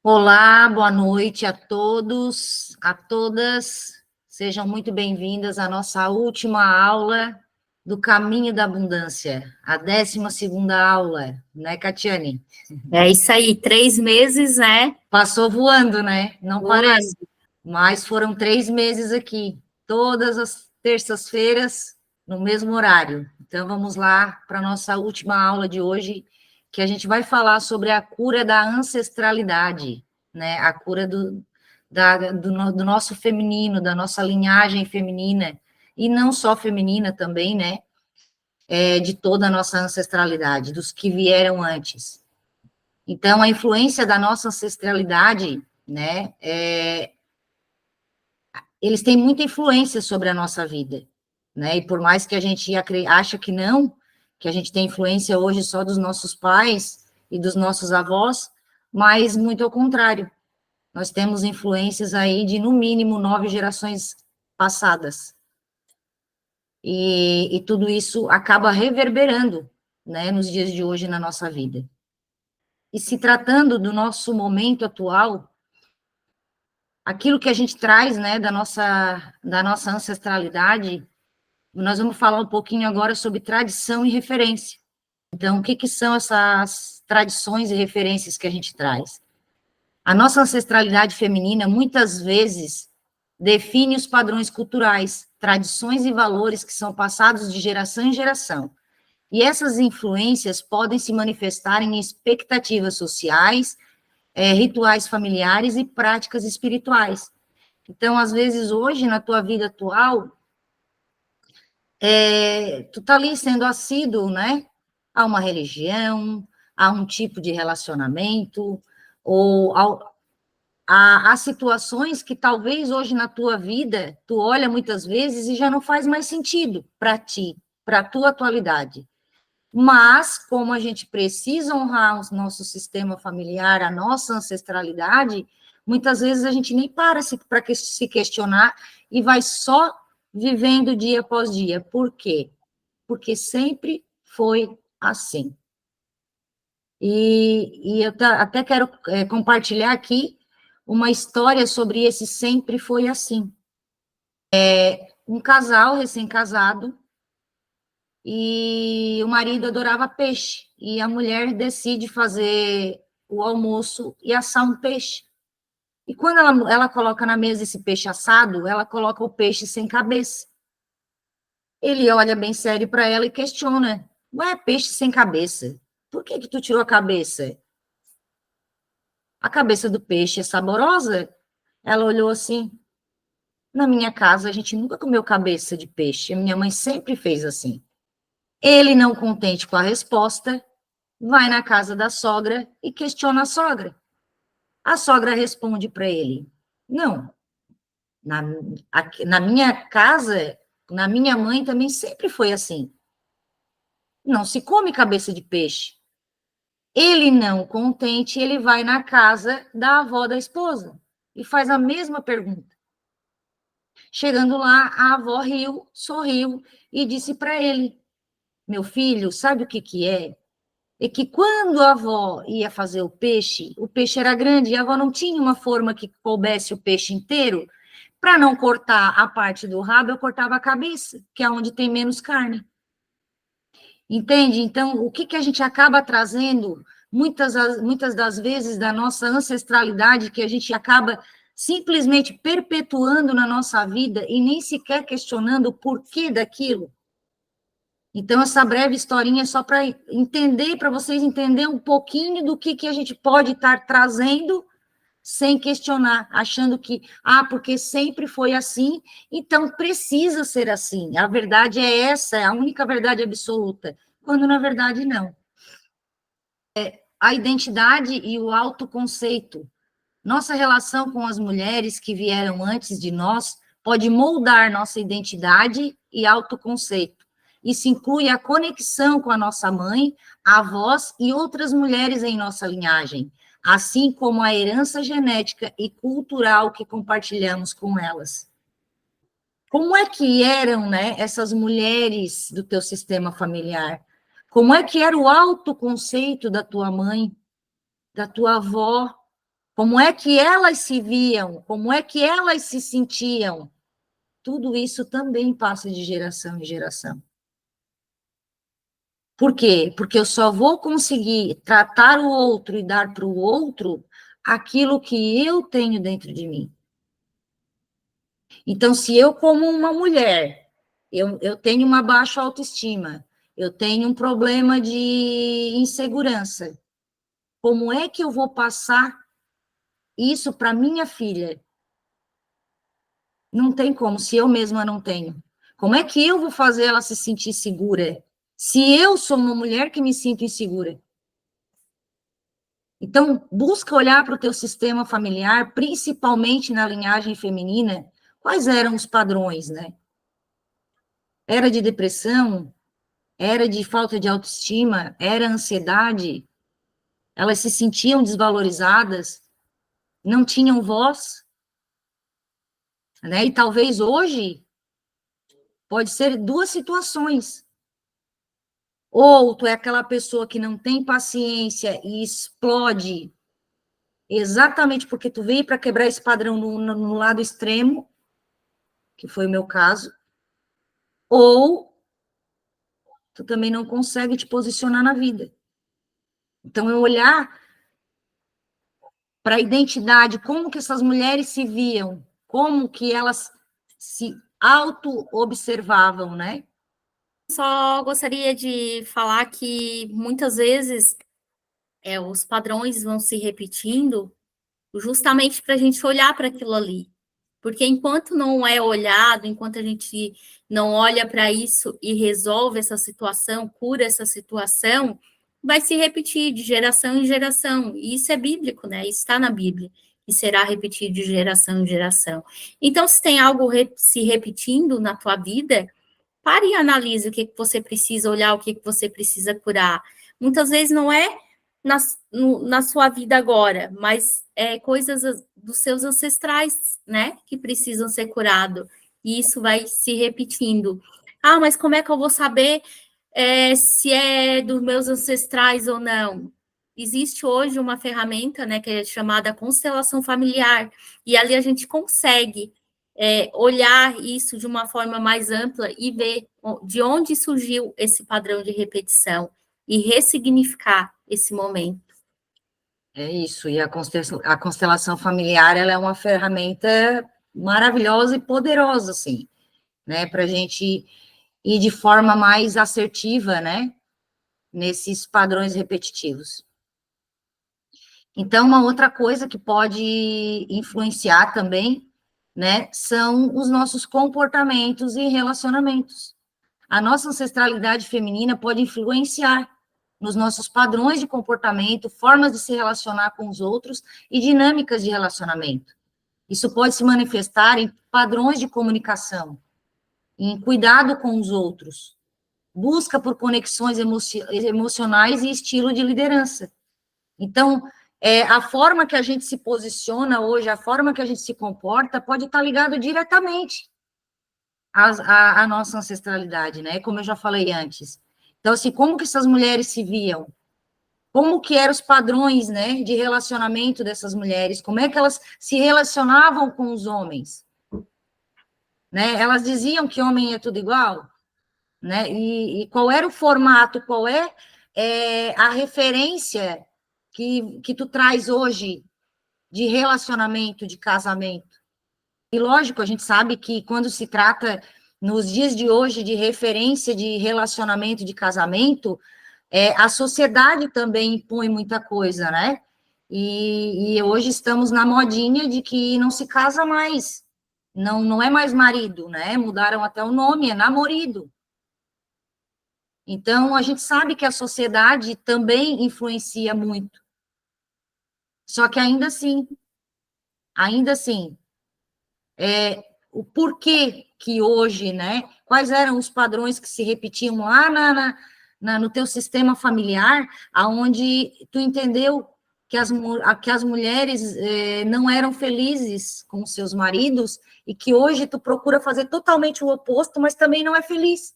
Olá, boa noite a todos, a todas. Sejam muito bem-vindas à nossa última aula do Caminho da Abundância, a 12ª aula, né, Catiane? É isso aí, 3 meses, né? Passou voando, né? Não Voando. parece, mas foram 3 meses aqui, todas as terças-feiras, no mesmo horário. Então, vamos lá para a nossa última aula de hoje, que a gente vai falar sobre a cura da ancestralidade, né? A cura do nosso feminino, da nossa linhagem feminina, e não só feminina também, né? De toda a nossa ancestralidade, dos que vieram antes. Então, a influência da nossa ancestralidade, né? Eles têm muita influência sobre a nossa vida, né? E por mais que a gente acha que não, que a gente tem influência hoje só dos nossos pais e dos nossos avós, mas muito ao contrário. Nós temos influências aí de, no mínimo, 9 gerações passadas. E tudo isso acaba reverberando, né, nos dias de hoje na nossa vida. E se tratando do nosso momento atual, aquilo que a gente traz, né, da nossa ancestralidade, nós vamos falar um pouquinho agora sobre tradição e referência. Então, o que são essas tradições e referências que a gente traz? A nossa ancestralidade feminina, muitas vezes, define os padrões culturais, tradições e valores que são passados de geração em geração. E essas influências podem se manifestar em expectativas sociais, rituais familiares e práticas espirituais. Então, às vezes, hoje, na tua vida atual, tu tá ali sendo assíduo, né, a uma religião, a um tipo de relacionamento, ou há situações que talvez hoje na tua vida, tu olha muitas vezes e já não faz mais sentido para ti, para a tua atualidade. Mas, como a gente precisa honrar o nosso sistema familiar, a nossa ancestralidade, muitas vezes a gente nem para se questionar e vai só vivendo dia após dia. Por quê? Porque sempre foi assim. E eu até quero compartilhar aqui uma história sobre esse sempre foi assim. Um casal recém-casado, e o marido adorava peixe, e a mulher decide fazer o almoço e assar um peixe. E quando ela coloca na mesa esse peixe assado, ela coloca o peixe sem cabeça. Ele olha bem sério para ela e questiona: ué, peixe sem cabeça, por que tu tirou a cabeça? A cabeça do peixe é saborosa? Ela olhou assim: na minha casa a gente nunca comeu cabeça de peixe, a minha mãe sempre fez assim. Ele, não contente com a resposta, vai na casa da sogra e questiona a sogra. A sogra responde para ele: não, na minha casa, na minha mãe também sempre foi assim. Não se come cabeça de peixe. Ele, não contente, ele vai na casa da avó da esposa e faz a mesma pergunta. Chegando lá, a avó riu, sorriu e disse para ele: meu filho, sabe o que é? É que quando a avó ia fazer o peixe era grande e a avó não tinha uma forma que coubesse o peixe inteiro. Para não cortar a parte do rabo, eu cortava a cabeça, que é onde tem menos carne. Entende? Então, o que a gente acaba trazendo, muitas das vezes, da nossa ancestralidade, que a gente acaba simplesmente perpetuando na nossa vida e nem sequer questionando o porquê daquilo. Então, essa breve historinha é só para entender, para vocês entenderem um pouquinho do que a gente pode estar trazendo sem questionar, achando que, porque sempre foi assim, então precisa ser assim. A verdade é essa, é a única verdade absoluta, quando na verdade não. A identidade e o autoconceito. Nossa relação com as mulheres que vieram antes de nós pode moldar nossa identidade e autoconceito. Isso inclui a conexão com a nossa mãe, avós e outras mulheres em nossa linhagem, assim como a herança genética e cultural que compartilhamos com elas. Como é que eram, né, essas mulheres do teu sistema familiar? Como é que era o autoconceito da tua mãe, da tua avó, como é que elas se viam, como é que elas se sentiam. Tudo isso também passa de geração em geração. Por quê? Porque eu só vou conseguir tratar o outro e dar para o outro aquilo que eu tenho dentro de mim. Então, se eu, como uma mulher, eu tenho uma baixa autoestima, eu tenho um problema de insegurança, como é que eu vou passar isso para minha filha? Não tem como, se eu mesma não tenho. Como é que eu vou fazer ela se sentir segura? Se eu sou uma mulher que me sinto insegura. Então, busca olhar para o teu sistema familiar, principalmente na linhagem feminina, quais eram os padrões, né? Era de depressão? Era de falta de autoestima? Era ansiedade? Elas se sentiam desvalorizadas? Não tinham voz? Né? E talvez hoje pode ser duas situações. Ou tu é aquela pessoa que não tem paciência e explode exatamente porque tu veio para quebrar esse padrão no lado extremo, que foi o meu caso, ou tu também não consegue te posicionar na vida. Então, eu olhar para a identidade, como que essas mulheres se viam, como que elas se auto-observavam, né? Só gostaria de falar que muitas vezes os padrões vão se repetindo justamente para a gente olhar para aquilo ali. Porque enquanto não é olhado, enquanto a gente não olha para isso e resolve essa situação, cura essa situação, vai se repetir de geração em geração. E isso é bíblico, né? Isso está na Bíblia. E será repetido de geração em geração. Então, se tem algo se repetindo na tua vida, pare e analise o que você precisa olhar, o que você precisa curar. Muitas vezes não é na sua vida agora, mas é coisas dos seus ancestrais, né, que precisam ser curado. E isso vai se repetindo. Ah, mas como é que eu vou saber se é dos meus ancestrais ou não? Existe hoje uma ferramenta, né, que é chamada constelação familiar, e ali a gente consegue olhar isso de uma forma mais ampla e ver de onde surgiu esse padrão de repetição e ressignificar esse momento. É isso, e a constelação familiar, ela é uma ferramenta maravilhosa e poderosa, assim, né, para a gente ir de forma mais assertiva, né, nesses padrões repetitivos. Então, uma outra coisa que pode influenciar também, né, são os nossos comportamentos e relacionamentos. A nossa ancestralidade feminina pode influenciar nos nossos padrões de comportamento, formas de se relacionar com os outros e dinâmicas de relacionamento. Isso pode se manifestar em padrões de comunicação, em cuidado com os outros, busca por conexões emocionais e estilo de liderança. Então, a forma que a gente se posiciona hoje, a forma que a gente se comporta, pode estar ligado diretamente à nossa ancestralidade, né? Como eu já falei antes. Então, assim, como que essas mulheres se viam? Como que eram os padrões, né, de relacionamento dessas mulheres? Como é que elas se relacionavam com os homens? Né? Elas diziam que homem é tudo igual? Né? E qual era o formato, qual é a referência que tu traz hoje de relacionamento, de casamento? E lógico, a gente sabe que quando se trata, nos dias de hoje, de referência de relacionamento, de casamento, a sociedade também impõe muita coisa, né? E hoje estamos na modinha de que não se casa mais, não é mais marido, né? Mudaram até o nome, é namorido. Então, a gente sabe que a sociedade também influencia muito. Só que ainda assim, o porquê que hoje, né? Quais eram os padrões que se repetiam lá no teu sistema familiar, aonde tu entendeu que as mulheres não eram felizes com seus maridos e que hoje tu procura fazer totalmente o oposto, mas também não é feliz.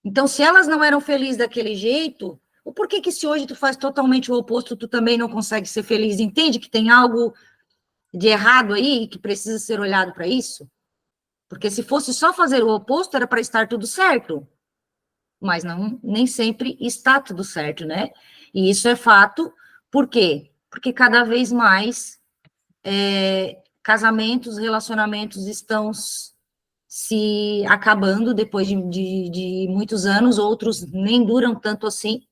Então, se elas não eram felizes daquele jeito, Por que que se hoje tu faz totalmente o oposto, tu também não consegue ser feliz? Entende que tem algo de errado aí que precisa ser olhado para isso? Porque se fosse só fazer o oposto, era para estar tudo certo. Mas não, nem sempre está tudo certo, né? E isso é fato, por quê? Porque cada vez mais casamentos, relacionamentos estão se acabando depois de muitos anos, outros nem duram tanto assim.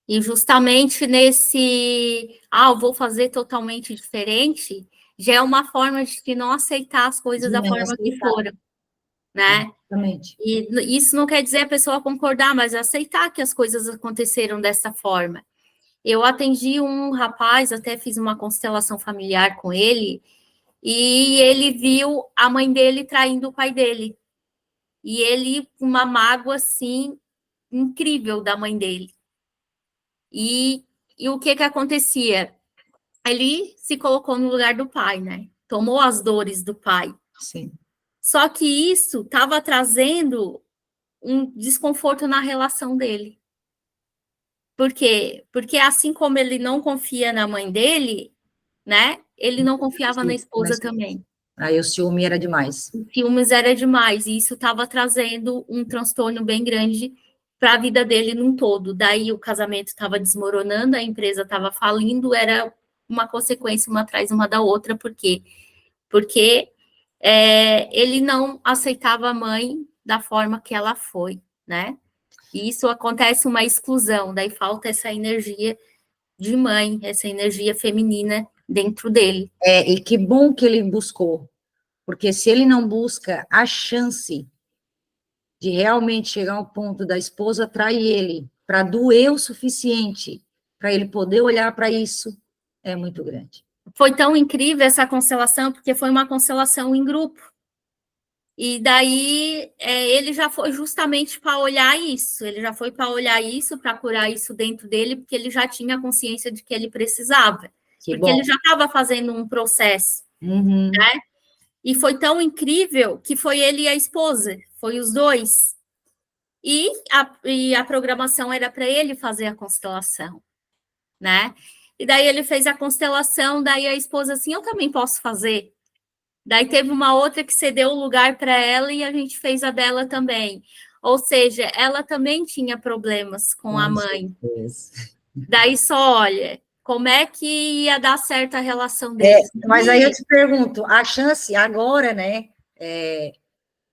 E justamente eu vou fazer totalmente diferente, já é uma forma de não aceitar as coisas De da não forma que aceitar. foram, né? Exatamente. E isso não quer dizer a pessoa concordar, mas aceitar que as coisas aconteceram dessa forma. Eu atendi um rapaz, até fiz uma constelação familiar com ele, e ele viu a mãe dele traindo o pai dele. E ele, uma mágoa, assim, incrível da mãe dele. E o que que acontecia? Ele se colocou no lugar do pai, né? Tomou as dores do pai. Sim. Só que isso estava trazendo um desconforto na relação dele. Por quê? Porque assim como ele não confia na mãe dele, né? Ele não confiava na esposa também. Aí o ciúme era demais. O ciúmes era demais, e isso estava trazendo um transtorno bem grande para a vida dele num todo. Daí o casamento estava desmoronando, a empresa estava falindo, era uma consequência uma atrás uma da outra, por quê? Porque ele não aceitava a mãe da forma que ela foi, né? E isso acontece uma exclusão, daí falta essa energia de mãe, essa energia feminina dentro dele. E que bom que ele buscou, porque se ele não busca a chance de realmente chegar ao ponto da esposa trair ele, para doer o suficiente, para ele poder olhar para isso, é muito grande. Foi tão incrível essa constelação, porque foi uma constelação em grupo. E daí ele já foi justamente para olhar isso, ele já foi para olhar isso, para curar isso dentro dele, porque ele já tinha consciência de que ele precisava, Que porque ele bom. já estava fazendo um processo, Uhum. né? E foi tão incrível que foi ele e a esposa, foi os dois. E a programação era para ele fazer a constelação, né? E daí ele fez a constelação, daí a esposa assim, eu também posso fazer. Daí teve uma outra que cedeu o lugar para ela e a gente fez a dela também. Ou seja, ela também tinha problemas com a Com mãe. certeza. Daí só, olha, como é que ia dar certo a relação deles? Mas aí eu te pergunto, a chance agora, né?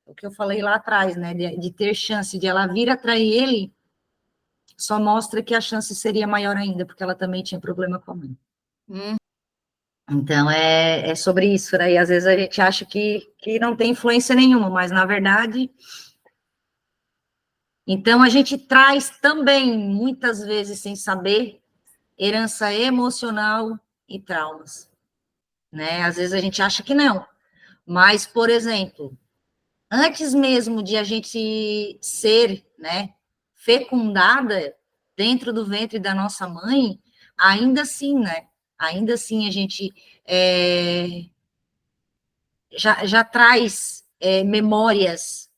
O que eu falei lá atrás, né? De ter chance de ela vir atrair ele, só mostra que a chance seria maior ainda, porque ela também tinha problema com a mãe. Hum. Então, é sobre isso, né? E às vezes a gente acha que não tem influência nenhuma, mas na verdade. Então, a gente traz também, muitas vezes, sem saber, herança emocional e traumas, né? Às vezes a gente acha que não, mas, por exemplo, antes mesmo de a gente ser, né, fecundada dentro do ventre da nossa mãe, ainda assim, né? Ainda assim a gente já traz memórias,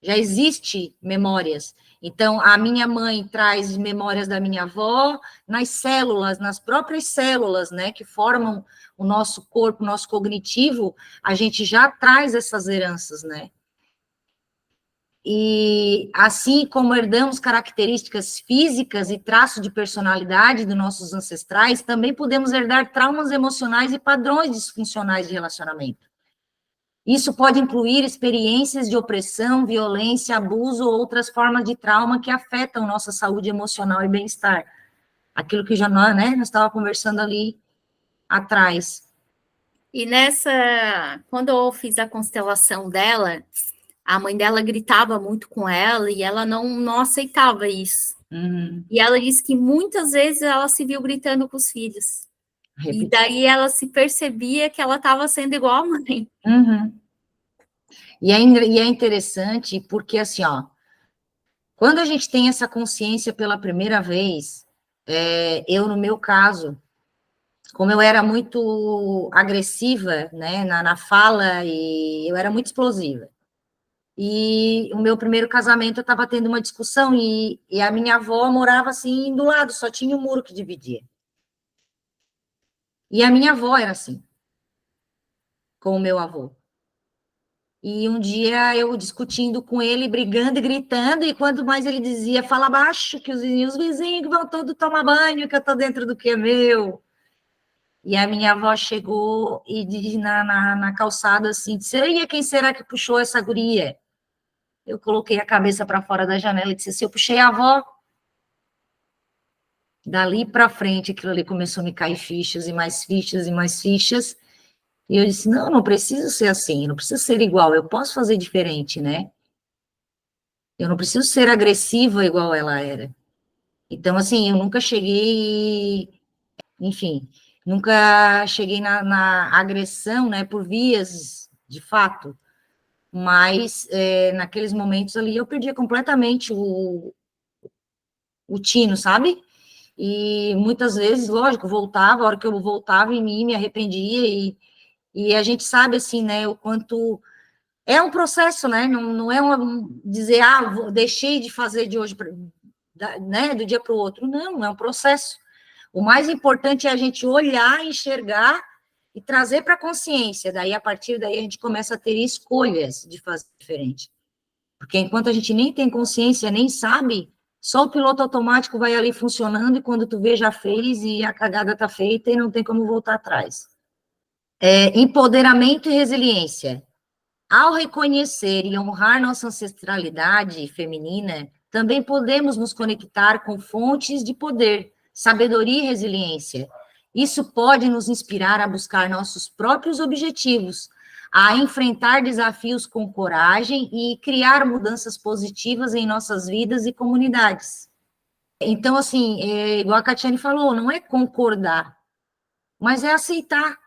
já existe memórias. Então, a minha mãe traz memórias da minha avó nas células, nas próprias células, né, que formam o nosso corpo, o nosso cognitivo, a gente já traz essas heranças, né? E assim como herdamos características físicas e traços de personalidade dos nossos ancestrais, também podemos herdar traumas emocionais e padrões disfuncionais de relacionamento. Isso pode incluir experiências de opressão, violência, abuso ou outras formas de trauma que afetam nossa saúde emocional e bem-estar. Aquilo que já nós estávamos conversando ali atrás. E quando eu fiz a constelação dela, a mãe dela gritava muito com ela e ela não aceitava isso. E ela disse que muitas vezes ela se viu gritando com os filhos. E daí ela se percebia que ela estava sendo igual a mãe. Uhum. E é interessante porque, assim, ó, quando a gente tem essa consciência pela primeira vez, eu, no meu caso, como eu era muito agressiva, né, na fala, e eu era muito explosiva. E o meu primeiro casamento, eu estava tendo uma discussão, e a minha avó morava assim do lado, só tinha um muro que dividia. E a minha avó era assim, com o meu avô. E um dia eu discutindo com ele, brigando e gritando, e quanto mais ele dizia, fala baixo, que os vizinhos vão todos tomar banho, que eu estou dentro do que é meu. E a minha avó chegou e disse na calçada assim, disse, e quem será que puxou essa guria? Eu coloquei a cabeça para fora da janela e disse assim, eu puxei a avó. Dali para frente, aquilo ali começou a me cair fichas, e mais fichas, e mais fichas. E eu disse, não, não preciso ser assim, não preciso ser igual, eu posso fazer diferente, né? Eu não preciso ser agressiva igual ela era. Então, assim, eu nunca cheguei, enfim, nunca cheguei na agressão, né, por vias de fato, mas naqueles momentos ali eu perdia completamente o tino, sabe? E muitas vezes, lógico, voltava, a hora que eu voltava em mim, me arrependia, e a gente sabe, assim, né, o quanto é um processo, né, não é dizer, deixei de fazer de hoje, né, do dia para o outro, não, é um processo. O mais importante é a gente olhar, enxergar e trazer para a consciência, daí, a partir daí, a gente começa a ter escolhas de fazer diferente. Porque enquanto a gente nem tem consciência, nem sabe, só o piloto automático vai ali funcionando, e quando tu vê, já fez, e a cagada tá feita, e não tem como voltar atrás. Empoderamento e resiliência. Ao reconhecer e honrar nossa ancestralidade feminina, também podemos nos conectar com fontes de poder, sabedoria e resiliência. Isso pode nos inspirar a buscar nossos próprios objetivos, a enfrentar desafios com coragem e criar mudanças positivas em nossas vidas e comunidades. Então, assim, igual a Catiane falou, não é concordar, mas é aceitar.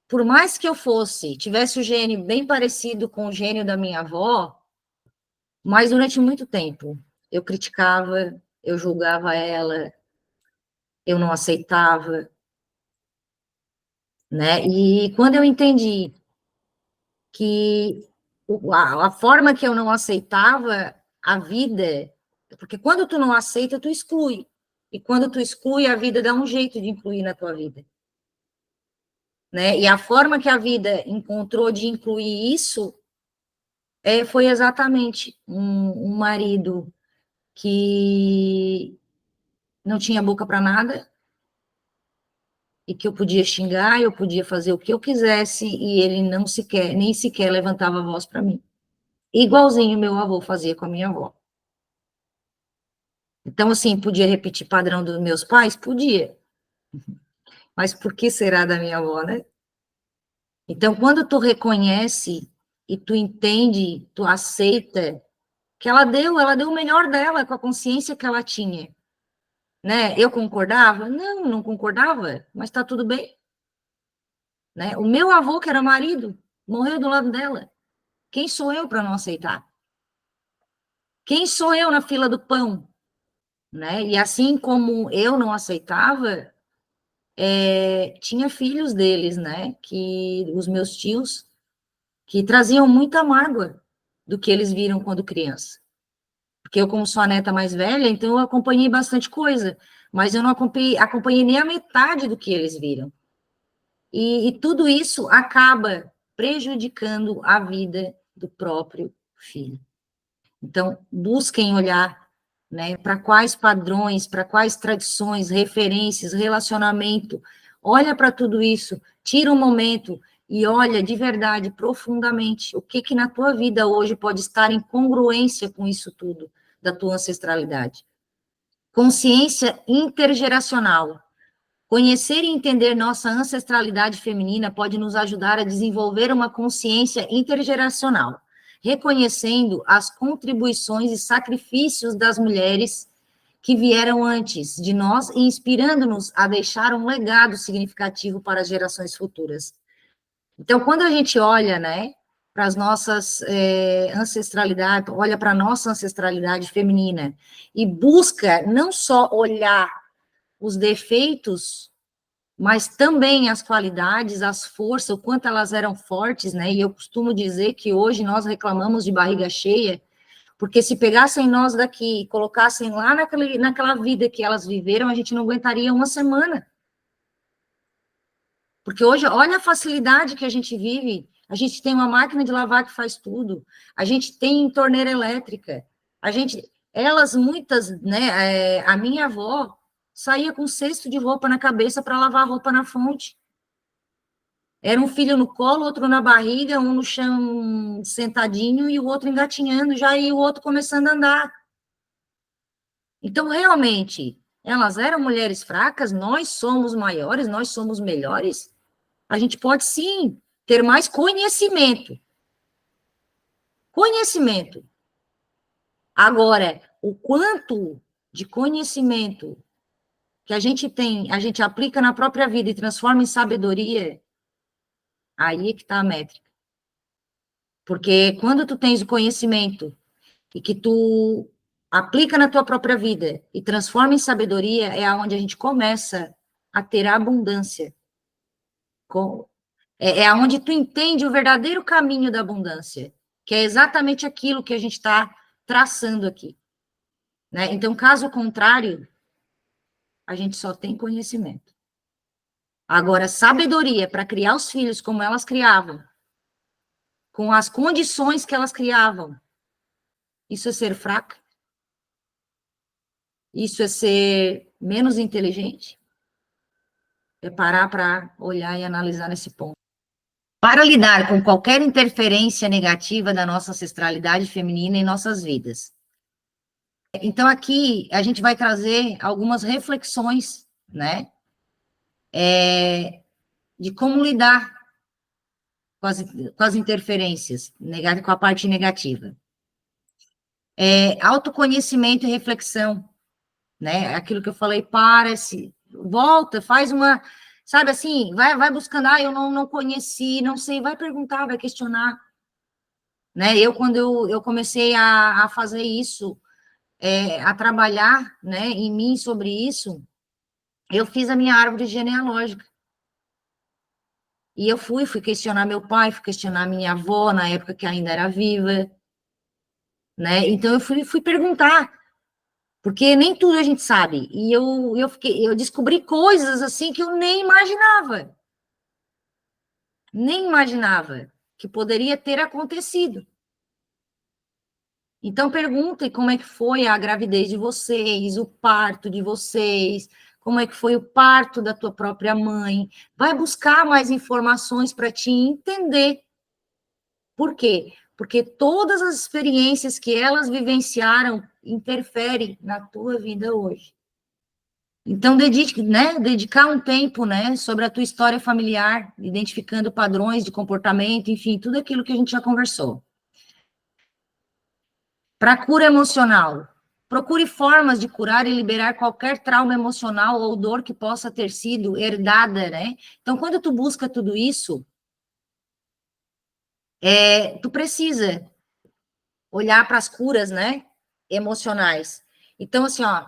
Por mais que eu tivesse o gênio bem parecido com o gênio da minha avó, mas durante muito tempo eu criticava, eu julgava ela, eu não aceitava, né? E quando eu entendi que a forma que eu não aceitava a vida, porque quando tu não aceita, tu exclui. E quando tu exclui, a vida dá um jeito de incluir na tua vida. Né? E a forma que a vida encontrou de incluir isso foi exatamente um marido que não tinha boca para nada, e que eu podia xingar, eu podia fazer o que eu quisesse, e ele não sequer, nem sequer levantava a voz para mim. Igualzinho meu avô fazia com a minha avó. Então, assim, podia repetir padrão dos meus pais? Podia. Mas por que será da minha avó, né? Então, quando tu reconhece e tu entende, tu aceita que ela deu o melhor dela com a consciência que ela tinha, né? Eu concordava? Não, não concordava, mas tá tudo bem, né? O meu avô, que era marido, morreu do lado dela. Quem sou eu para não aceitar? Quem sou eu na fila do pão, né? E assim como eu não aceitava, tinha filhos deles, né? Que os meus tios, que traziam muita mágoa do que eles viram quando criança. Porque eu, como sou a neta mais velha, então eu acompanhei bastante coisa, mas eu não acompanhei nem a metade do que eles viram. E tudo isso acaba prejudicando a vida do próprio filho. Então, busquem olhar, né, para quais padrões, para quais tradições, referências, relacionamento. Olha para tudo isso, tira um momento e olha de verdade, profundamente, o que na tua vida hoje pode estar em congruência com isso tudo, da tua ancestralidade. Consciência intergeracional. Conhecer e entender nossa ancestralidade feminina pode nos ajudar a desenvolver uma consciência intergeracional, reconhecendo as contribuições e sacrifícios das mulheres que vieram antes de nós e inspirando-nos a deixar um legado significativo para as gerações futuras. Então, quando a gente olha, né, para as nossas ancestralidades, olha para a nossa ancestralidade feminina e busca não só olhar os defeitos, mas também as qualidades, as forças, o quanto elas eram fortes, né? E eu costumo dizer que hoje nós reclamamos de barriga cheia, porque se pegassem nós daqui e colocassem lá naquela vida que elas viveram, a gente não aguentaria uma semana. Porque hoje, olha a facilidade que a gente vive. A gente tem uma máquina de lavar que faz tudo. A gente tem torneira elétrica. Elas muitas, né? A minha avó saía com um cesto de roupa na cabeça para lavar a roupa na fonte. Era um filho no colo, outro na barriga, um no chão sentadinho e o outro engatinhando, já e o outro começando a andar. Então, realmente, elas eram mulheres fracas, nós somos maiores, nós somos melhores. A gente pode, sim, ter mais conhecimento. Conhecimento. Agora, o quanto de conhecimento que a gente tem, a gente aplica na própria vida e transforma em sabedoria, aí é que está a métrica. Porque quando tu tens o conhecimento e que tu aplica na tua própria vida e transforma em sabedoria, é aonde a gente começa a ter a abundância. É aonde tu entende o verdadeiro caminho da abundância, que é exatamente aquilo que a gente está traçando aqui. Né? Então, caso contrário, a gente só tem conhecimento. Agora, sabedoria para criar os filhos como elas criavam, com as condições que elas criavam, isso é ser fraca? Isso é ser menos inteligente? É parar para olhar e analisar nesse ponto. Para lidar com qualquer interferência negativa da nossa ancestralidade feminina em nossas vidas. Então, aqui, a gente vai trazer algumas reflexões, né, de como lidar com as interferências, com a parte negativa. Autoconhecimento e reflexão, né, aquilo que eu falei, volta, faz uma, sabe assim, vai buscando, eu não conheci, não sei, vai perguntar, vai questionar, né, quando eu comecei a fazer isso, a trabalhar, né, em mim sobre isso, eu fiz a minha árvore genealógica. E eu fui questionar meu pai, fui questionar minha avó, na época que ainda era viva, né? Então eu fui perguntar, porque nem tudo a gente sabe. E eu descobri coisas assim que eu nem imaginava que poderia ter acontecido. Então perguntem como é que foi a gravidez de vocês, o parto de vocês, como é que foi o parto da tua própria mãe. Vai buscar mais informações para te entender. Por quê? Porque todas as experiências que elas vivenciaram interferem na tua vida hoje. Então, dedicar um tempo, né, sobre a tua história familiar, identificando padrões de comportamento, enfim, tudo aquilo que a gente já conversou. Para cura emocional, procure formas de curar e liberar qualquer trauma emocional ou dor que possa ter sido herdada, né? Então, quando tu busca tudo isso, tu precisa olhar para as curas, né, emocionais. Então, assim, ó,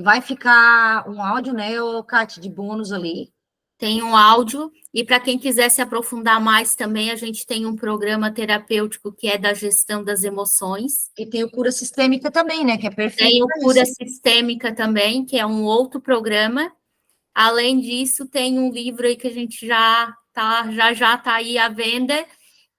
vai ficar um áudio, né, Kate, de bônus ali. Tem um áudio, e para quem quiser se aprofundar mais também, a gente tem um programa terapêutico que é da gestão das emoções. E tem o cura sistêmica também, né, que é perfeito. Tem o cura sistêmica também, que é um outro programa. Além disso, tem um livro aí que a gente já está aí à venda,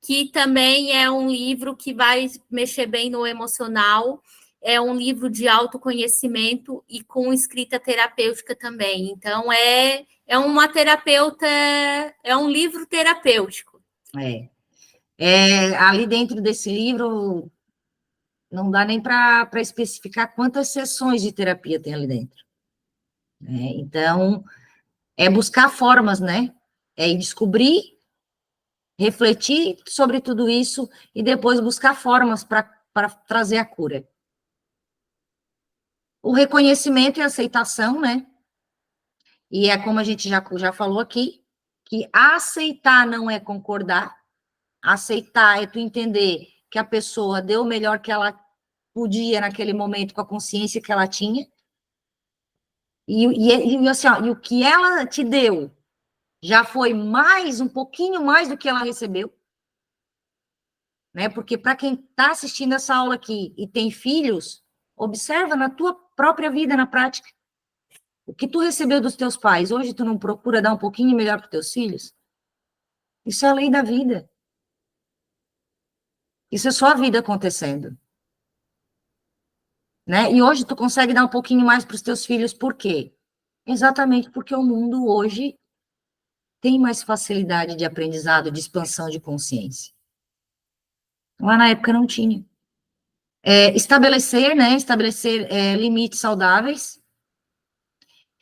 que também é um livro que vai mexer bem no emocional, é um livro de autoconhecimento e com escrita terapêutica também. Então, uma terapeuta, é um livro terapêutico. Ali dentro desse livro, não dá nem para especificar quantas sessões de terapia tem ali dentro. Né? Então, buscar formas, né? Descobrir, refletir sobre tudo isso e depois buscar formas para trazer a cura. O reconhecimento e a aceitação, né? E é como a gente já falou aqui, que aceitar não é concordar, aceitar é tu entender que a pessoa deu o melhor que ela podia naquele momento com a consciência que ela tinha, E assim, ó, e o que ela te deu já foi um pouquinho mais do que ela recebeu, né? Porque para quem está assistindo essa aula aqui e tem filhos, observa na tua própria vida, na prática. O que tu recebeu dos teus pais, hoje tu não procura dar um pouquinho melhor para os teus filhos? Isso é a lei da vida. Isso é só a vida acontecendo, né? E hoje tu consegue dar um pouquinho mais para os teus filhos, por quê? Exatamente porque o mundo hoje tem mais facilidade de aprendizado, de expansão de consciência. Lá na época não tinha. Estabelecer, né? Estabelecer limites saudáveis.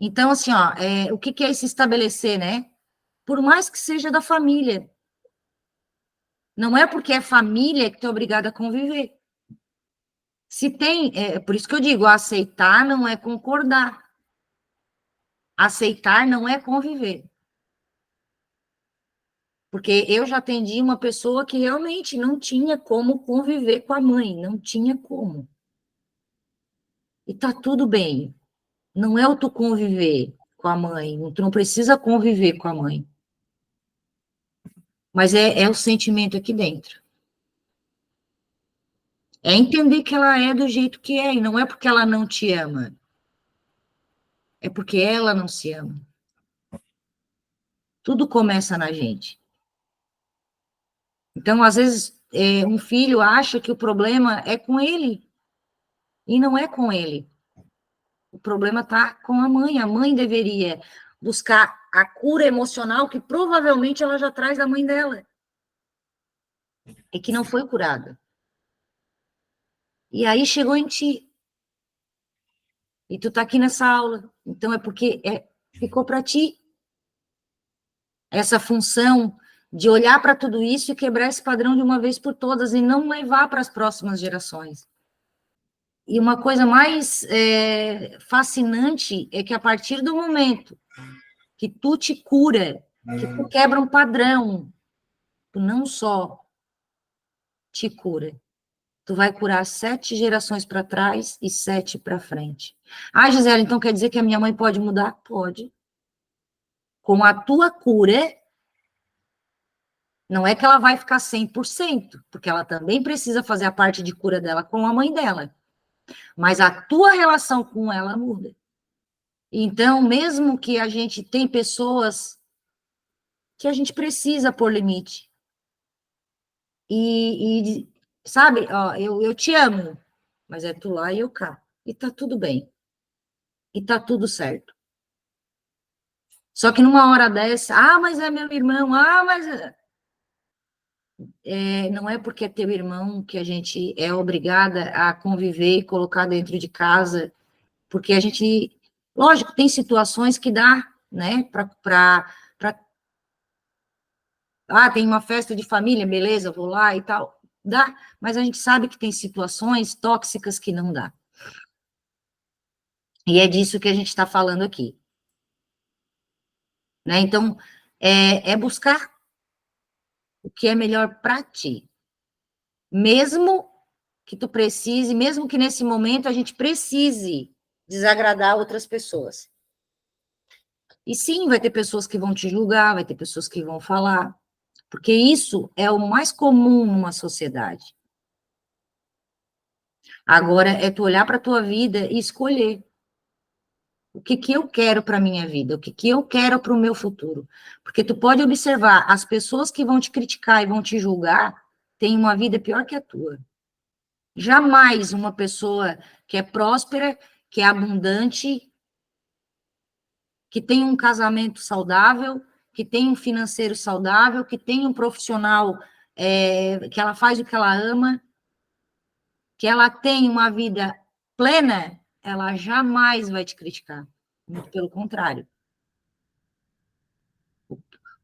Então, assim, ó, o que que é esse estabelecer, né? Por mais que seja da família. Não é porque é família que tu é obrigada a conviver. Se tem, por isso que eu digo, aceitar não é concordar. Aceitar não é conviver. Porque eu já atendi uma pessoa que realmente não tinha como conviver com a mãe, não tinha como. E tá tudo bem. Não é o tu conviver com a mãe, tu não precisa conviver com a mãe. Mas é o sentimento aqui dentro. É entender que ela é do jeito que é, e não é porque ela não te ama. É porque ela não se ama. Tudo começa na gente. Então, às vezes, um filho acha que o problema é com ele, e não é com ele. O problema está com a mãe. A mãe deveria buscar a cura emocional que provavelmente ela já traz da mãe dela, e que não foi curada. E aí chegou em ti. E tu tá aqui nessa aula. Então, é porque ficou para ti essa função de olhar para tudo isso e quebrar esse padrão de uma vez por todas e não levar para as próximas gerações. E uma coisa mais fascinante é que a partir do momento que tu te cura, que tu quebra um padrão, tu não só te cura, tu vai curar 7 gerações para trás e 7 para frente. Ah, Gisele, então quer dizer que a minha mãe pode mudar? Pode. Com a tua cura, não é que ela vai ficar 100%, porque ela também precisa fazer a parte de cura dela com a mãe dela. Mas a tua relação com ela muda. Então, mesmo que a gente tem pessoas que a gente precisa pôr limite. Sabe, ó, eu te amo, mas é tu lá e eu cá. E tá tudo bem. E tá tudo certo. Só que numa hora dessa, mas é meu irmão, mas não é porque é teu irmão que a gente é obrigada a conviver e colocar dentro de casa, porque a gente, lógico, tem situações que dá, né, tem uma festa de família, beleza, vou lá e tal, dá, mas a gente sabe que tem situações tóxicas que não dá. E é disso que a gente está falando aqui. Né? Então, é buscar o que é melhor para ti. Mesmo que tu precise, mesmo que nesse momento a gente precise desagradar outras pessoas. E sim, vai ter pessoas que vão te julgar, vai ter pessoas que vão falar, porque isso é o mais comum numa sociedade. Agora é tu olhar para a tua vida e escolher o que que eu quero para a minha vida, o que que eu quero para o meu futuro. Porque tu pode observar, as pessoas que vão te criticar e vão te julgar têm uma vida pior que a tua. Jamais uma pessoa que é próspera, que é abundante, que tem um casamento saudável, que tem um financeiro saudável, que tem um profissional que ela faz o que ela ama, que ela tem uma vida plena, ela jamais vai te criticar. Muito pelo contrário.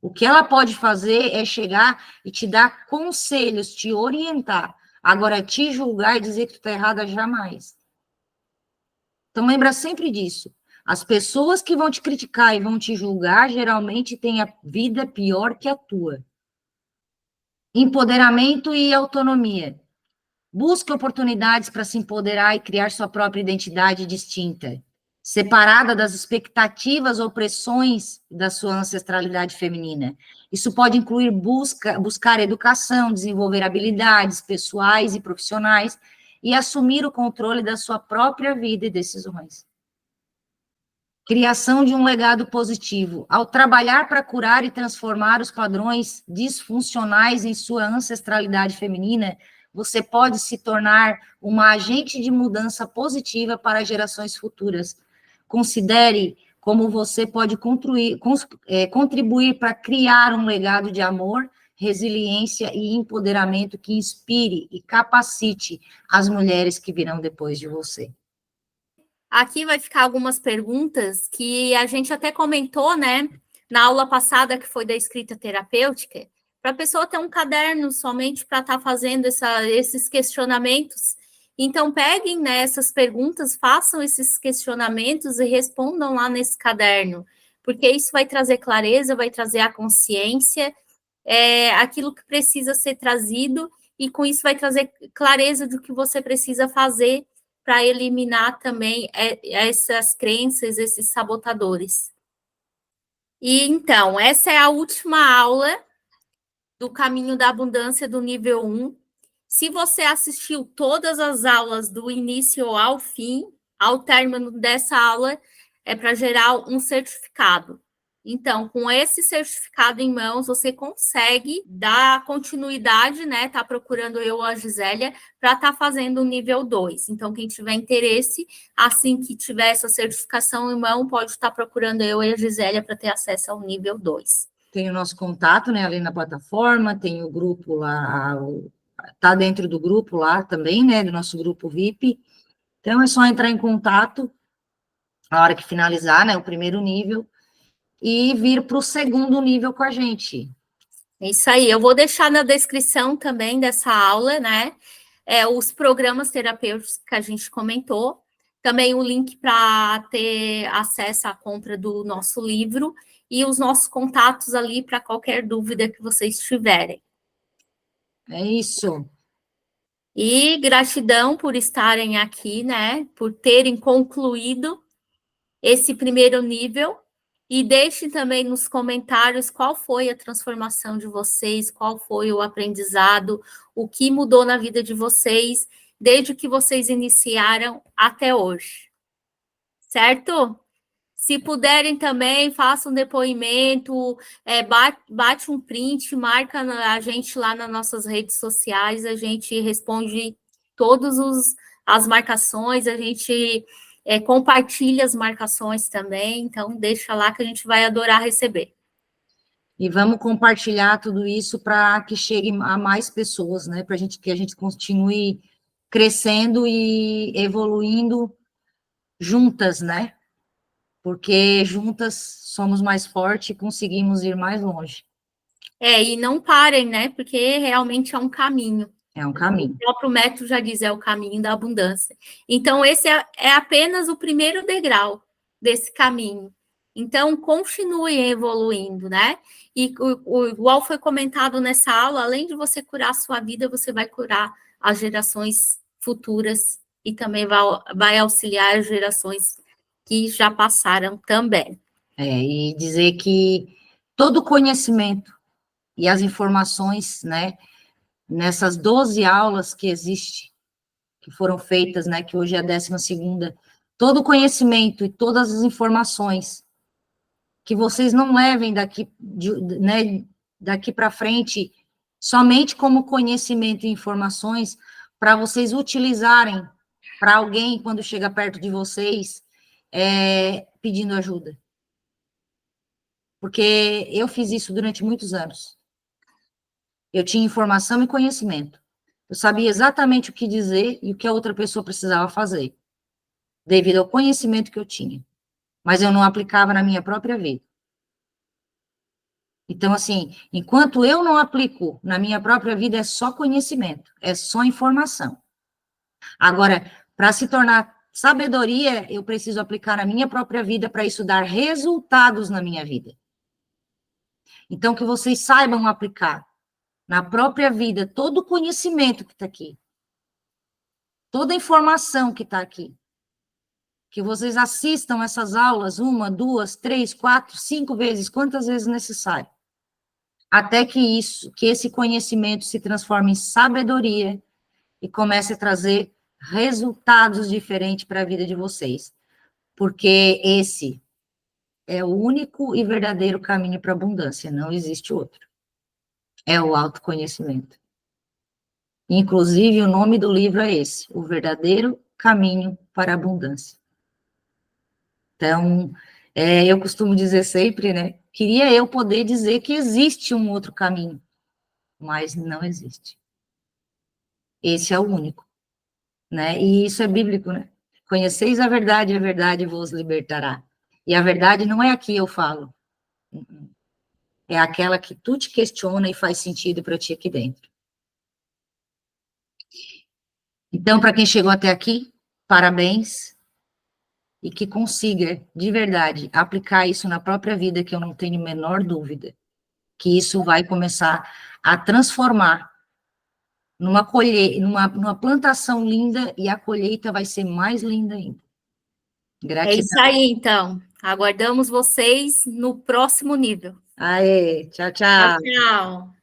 O que ela pode fazer é chegar e te dar conselhos, te orientar. Agora, te julgar e dizer que tu está errada, jamais. Então, lembra sempre disso. As pessoas que vão te criticar e vão te julgar, geralmente têm a vida pior que a tua. Empoderamento e autonomia. Busque oportunidades para se empoderar e criar sua própria identidade distinta. separada das expectativas ou pressões da sua ancestralidade feminina. Isso pode incluir buscar educação, desenvolver habilidades pessoais e profissionais e assumir o controle da sua própria vida e decisões. Criação de um legado positivo. Ao trabalhar para curar e transformar os padrões disfuncionais em sua ancestralidade feminina, você pode se tornar uma agente de mudança positiva para gerações futuras. Considere como você pode contribuir para criar um legado de amor, resiliência e empoderamento que inspire e capacite as mulheres que virão depois de você. Aqui vai ficar algumas perguntas que a gente até comentou, né, na aula passada, que foi da escrita terapêutica, para a pessoa ter um caderno somente para estar fazendo esses questionamentos. Então, peguem, né, essas perguntas, façam esses questionamentos e respondam lá nesse caderno, porque isso vai trazer clareza, vai trazer a consciência, aquilo que precisa ser trazido, e com isso vai trazer clareza do que você precisa fazer para eliminar também essas crenças, esses sabotadores. E então, essa é a última aula do Caminho da Abundância do nível 1. Se você assistiu todas as aulas do início ao fim, ao término dessa aula, é para gerar um certificado. Então, com esse certificado em mãos, você consegue dar continuidade, né? Tá procurando eu ou a Gisélia para estar fazendo o nível 2. Então, quem tiver interesse, assim que tiver essa certificação em mão, pode estar procurando eu e a Gisélia para ter acesso ao nível 2. Tem o nosso contato, né, ali na plataforma, tem o grupo lá, tá dentro do grupo lá também, né, do nosso grupo VIP. Então, é só entrar em contato na hora que finalizar, né, o primeiro nível, e vir para o segundo nível com a gente. É isso aí. Eu vou deixar na descrição também dessa aula, né, os programas terapêuticos que a gente comentou, também o link para ter acesso à compra do nosso livro e os nossos contatos ali para qualquer dúvida que vocês tiverem. É isso. E gratidão por estarem aqui, né, por terem concluído esse primeiro nível. E deixem também nos comentários qual foi a transformação de vocês, qual foi o aprendizado, o que mudou na vida de vocês, desde que vocês iniciaram até hoje. Certo? Se puderem também, façam um depoimento, bate um print, marca a gente lá nas nossas redes sociais, a gente responde todas as marcações, a gente compartilha as marcações também, então deixa lá que a gente vai adorar receber. E vamos compartilhar tudo isso para que chegue a mais pessoas, né? Para que a gente continue crescendo e evoluindo juntas, né? Porque juntas somos mais fortes e conseguimos ir mais longe. E não parem, né? Porque realmente é um caminho. É um caminho. O próprio método já diz, é o caminho da abundância. Então, esse é apenas o primeiro degrau desse caminho. Então, continuem evoluindo, né? E igual foi comentado nessa aula, além de você curar a sua vida, você vai curar as gerações futuras e também vai auxiliar as gerações que já passaram também. E dizer que todo conhecimento e as informações, né, nessas 12 aulas que existem, que foram feitas, né, que hoje é a 12ª, todo conhecimento e todas as informações que vocês não levem daqui para frente somente como conhecimento e informações para vocês utilizarem para alguém quando chega perto de vocês pedindo ajuda. Porque eu fiz isso durante muitos anos. Eu tinha informação e conhecimento. Eu sabia exatamente o que dizer e o que a outra pessoa precisava fazer, devido ao conhecimento que eu tinha. Mas eu não aplicava na minha própria vida. Então, assim, enquanto eu não aplico na minha própria vida, é só conhecimento, é só informação. Agora, para se tornar sabedoria, eu preciso aplicar na minha própria vida para isso dar resultados na minha vida. Então, que vocês saibam aplicar na própria vida todo o conhecimento que está aqui, toda a informação que está aqui, que vocês assistam essas aulas 1, 2, 3, 4, 5 vezes, quantas vezes necessário, até que esse conhecimento se transforme em sabedoria e comece a trazer resultados diferentes para a vida de vocês, porque esse é o único e verdadeiro caminho para a abundância, não existe outro. É o autoconhecimento. Inclusive, o nome do livro é esse, O Verdadeiro Caminho para a Abundância. Então, eu costumo dizer sempre, né? Queria eu poder dizer que existe um outro caminho, mas não existe. Esse é o único, né? E isso é bíblico, né? Conheceis a verdade vos libertará. E a verdade não é aqui eu falo. É aquela que tu te questiona e faz sentido para ti aqui dentro. Então, para quem chegou até aqui, parabéns. E que consiga, de verdade, aplicar isso na própria vida, que eu não tenho a menor dúvida, que isso vai começar a transformar numa plantação linda, e a colheita vai ser mais linda ainda. É isso Gratidão. aí, então. Aguardamos vocês no próximo nível. Aê, tchau, Tchau, tchau. tchau.